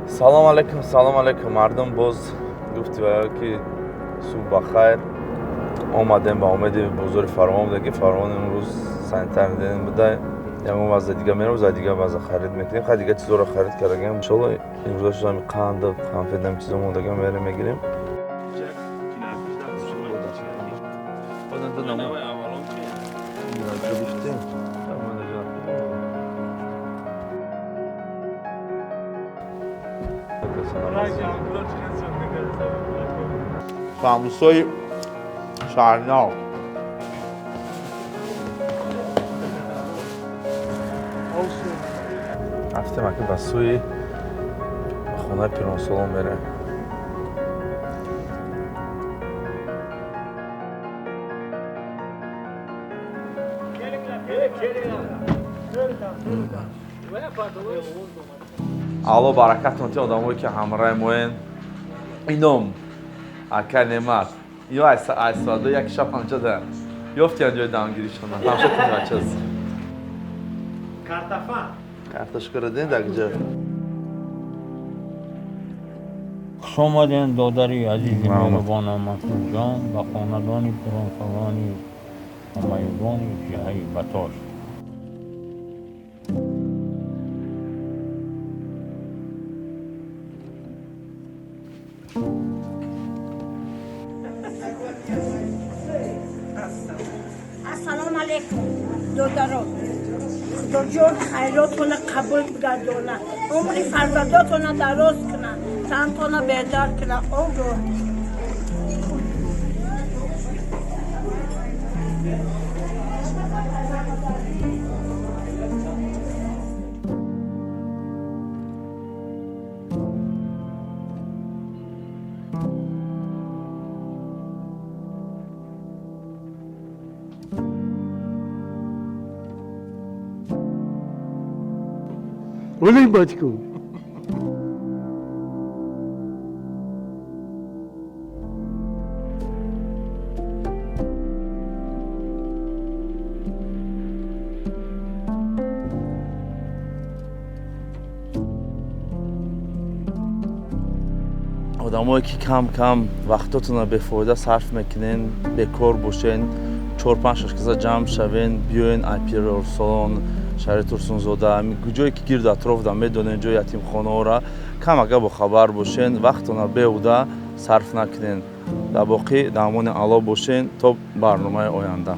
салом алейкум мардум боз гуфтивая ки субҳ бахайр омадем ба умеди бузури фаровон буда ки фаровон имрӯз санитарни ден буда ягон вазъи дига мерам вазъи дига вазъ харид мекунем хай дига чизоро харид кардагем иншолло имрӯза шудами қанд конфетам чизо мондагем мерем мегирем فانوس‌های شهرناو رفتیم اگه به سوی خونای پیرانسولون بریم алло баракатон ти одамое ки ҳамраҳи моен ином ака немат ё айсвадо як шаб ҳамча да ёфтиян ҷои дамгиришона ҳамша куначас картошкаро ден дагҷа خوش آمدین دادری عزیز مهربانم مسعود جان و خاندان پیرانسولانی همایگان جهه بطاش السلام علیکم دادران خدا جان خیراتون قبول بگردونه عمری فرزنداتون دراز کنه تنتون بیدار کنه عمر Oley bachko. одамое ки кам вақтотонро бефоида сарф мекунен бекор бошен 4-5 каса ҷамъ шавен биёен ай Пиронсолон шаҳри ш.Турсунзода ҷое ки гирду атрофда медонен ҷои ятимхонаҳоро кам ага бохабар бошен вақтонро беҳуда сарф накунен дар боқӣ дар амони алло бошен то барномаи оянда